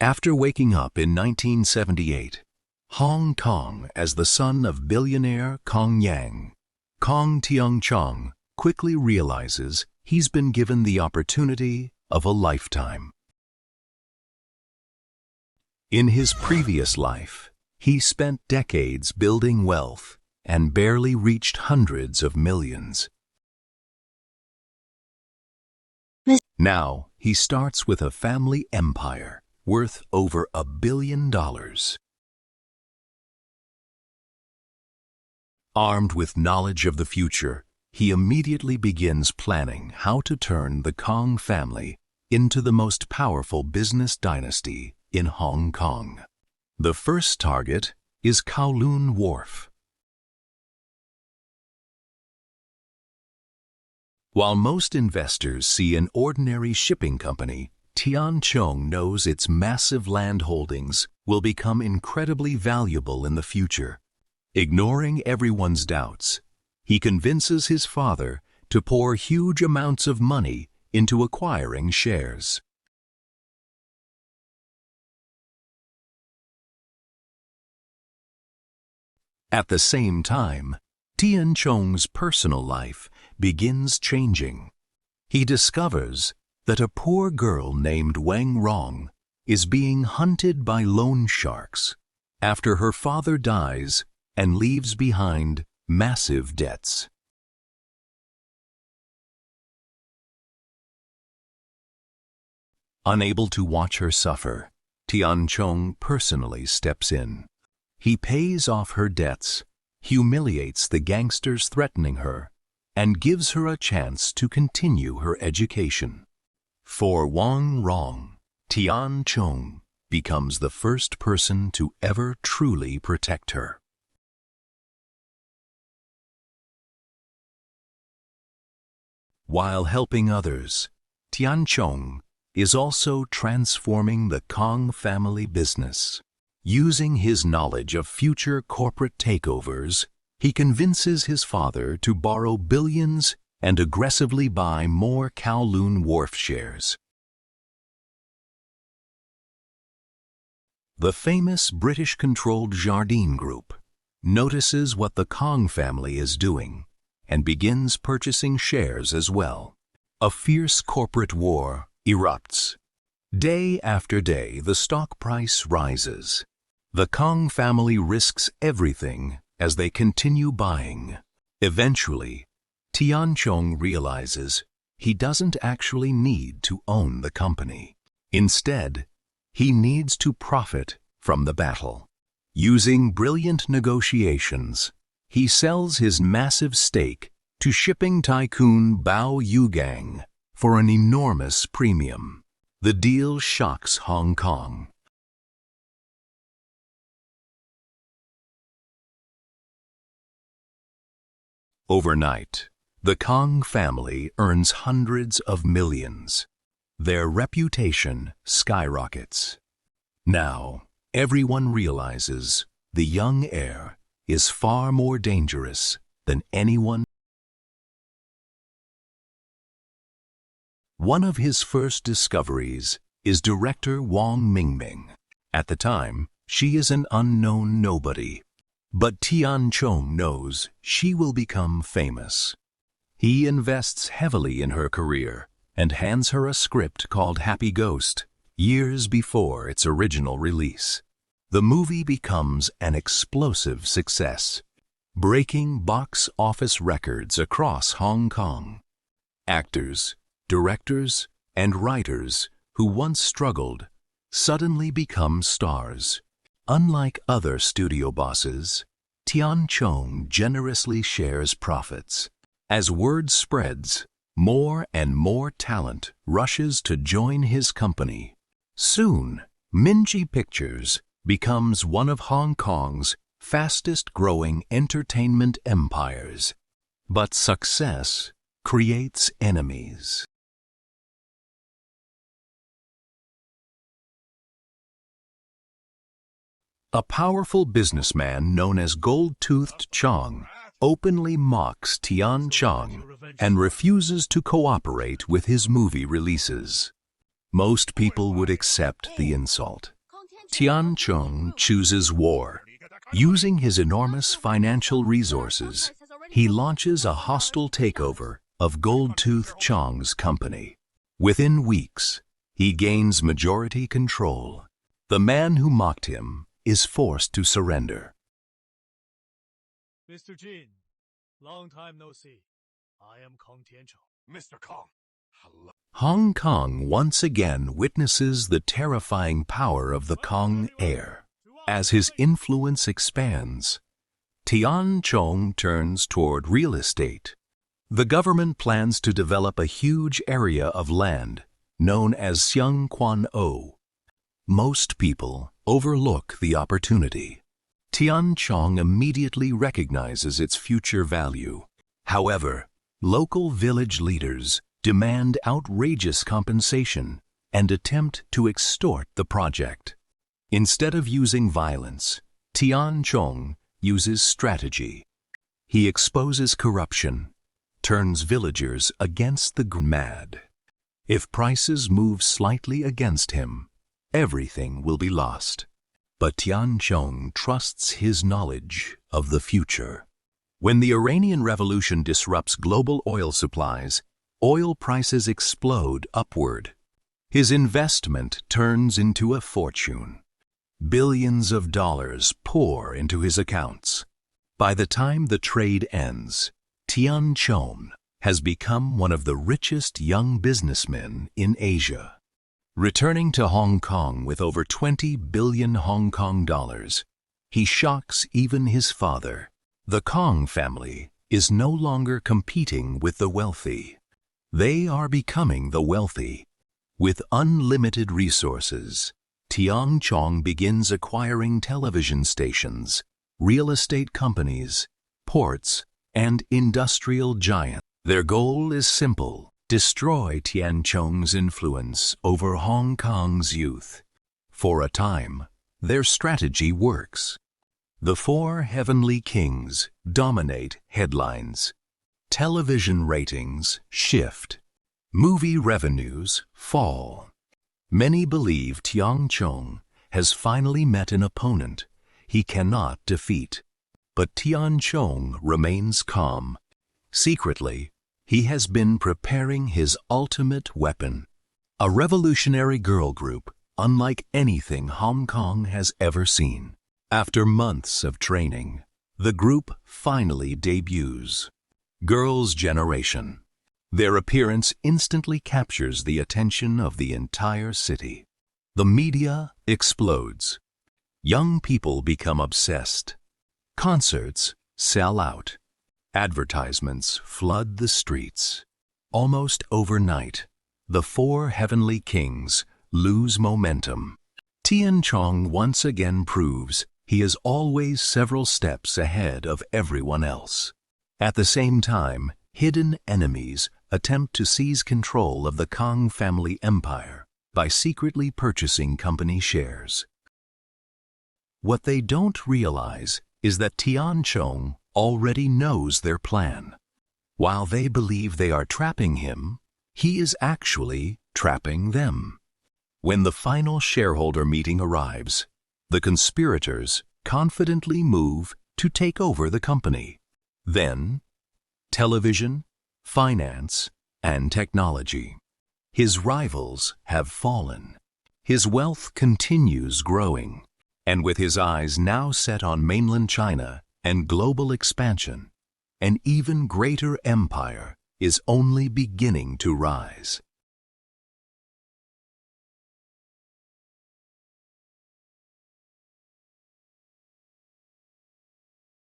After waking up in 1978, Hong Kong as the son of billionaire Kong Yang, Kong Tianchong quickly realizes he's been given the opportunity of a lifetime. In his previous life, he spent decades building wealth and barely reached hundreds of millions. Now, he starts with a family empire worth over $1 billion. Armed with knowledge of the future, he immediately begins planning how to turn the Kong family into the most powerful business dynasty in Hong Kong. The first target is Kowloon Wharf. While most investors see an ordinary shipping company, Tianchong knows its massive land holdings will become incredibly valuable in the future. Ignoring everyone's doubts, he convinces his father to pour huge amounts of money into acquiring shares. At the same time, Tianchong's personal life begins changing. He discovers that a poor girl named Wang Rong is being hunted by loan sharks after her father dies and leaves behind massive debts. Unable to watch her suffer, Tianchong personally steps in. He pays off her debts, humiliates the gangsters threatening her, and gives her a chance to continue her education. For Wang Rong, Tianchong becomes the first person to ever truly protect her. While helping others, Tianchong is also transforming the Kong family business. Using his knowledge of future corporate takeovers, he convinces his father to borrow billions and aggressively buy more Kowloon Wharf shares. The famous British-controlled Jardine Group notices what the Kong family is doing and begins purchasing shares as well. A fierce corporate war erupts. Day after day, the stock price rises. The Kong family risks everything as they continue buying. Eventually, Tianchong realizes he doesn't actually need to own the company. Instead, he needs to profit from the battle. Using brilliant negotiations, he sells his massive stake to shipping tycoon Bao Yugang for an enormous premium. The deal shocks Hong Kong. Overnight, the Kong family earns hundreds of millions. Their reputation skyrockets. Now, everyone realizes the young heir is far more dangerous than anyone. One of his first discoveries is director Wang Mingming. At the time, she is an unknown nobody. But Tianchong knows she will become famous. He invests heavily in her career and hands her a script called Happy Ghost years before its original release. The movie becomes an explosive success, breaking box office records across Hong Kong. Actors, directors, and writers who once struggled suddenly become stars. Unlike other studio bosses, Tianchong generously shares profits. As word spreads, more and more talent rushes to join his company. Soon, Minji Pictures becomes one of Hong Kong's fastest-growing entertainment empires. But success creates enemies. A powerful businessman known as Gold-Toothed Chong openly mocks Tianchong and refuses to cooperate with his movie releases. Most people would accept the insult. Tianchong chooses war. Using his enormous financial resources, he launches a hostile takeover of Goldtooth Chong's company. Within weeks, he gains majority control. The man who mocked him is forced to surrender. Mr. Jin, long time no see. I am Kong Tianchong. Mr. Kong, hello. Hong Kong once again witnesses the terrifying power of the Kong heir. As his influence expands, Tianchong turns toward real estate. The government plans to develop a huge area of land known as Xiangquan-o. Most people overlook the opportunity. Tianchong immediately recognizes its future value. However, local village leaders demand outrageous compensation and attempt to extort the project. Instead of using violence, Tianchong uses strategy. He exposes corruption, turns villagers against the mad. If prices move slightly against him, everything will be lost. But Tianchong trusts his knowledge of the future. When the Iranian Revolution disrupts global oil supplies, oil prices explode upward. His investment turns into a fortune. Billions of dollars pour into his accounts. By the time the trade ends, Tianchong has become one of the richest young businessmen in Asia. Returning to Hong Kong with over 20 billion Hong Kong dollars, he shocks even his father. The Kong family is no longer competing with the wealthy. They are becoming the wealthy. With unlimited resources, Tianchong begins acquiring television stations, real estate companies, ports, and industrial giants. Their goal is simple: destroy Tianchong's influence over Hong Kong's youth. For a time, their strategy works. The four heavenly kings dominate headlines. Television ratings shift. Movie revenues fall. Many believe Tianchong has finally met an opponent he cannot defeat. But Tianchong remains calm. Secretly, he has been preparing his ultimate weapon, a revolutionary girl group unlike anything Hong Kong has ever seen. After months of training, the group finally debuts. Girls' Generation. Their appearance instantly captures the attention of the entire city. The media explodes. Young people become obsessed. Concerts sell out. Advertisements flood the streets. Almost overnight, the four heavenly kings lose momentum. Tianchong once again proves he is always several steps ahead of everyone else. At the same time, hidden enemies attempt to seize control of the Kong family empire by secretly purchasing company shares. What they don't realize is that Tianchong already knows their plan. While they believe they are trapping him, he is actually trapping them. When the final shareholder meeting arrives, the conspirators confidently move to take over the company. Then, television, finance, and technology. His rivals have fallen. His wealth continues growing, and with his eyes now set on mainland China and global expansion, an even greater empire is only beginning to rise.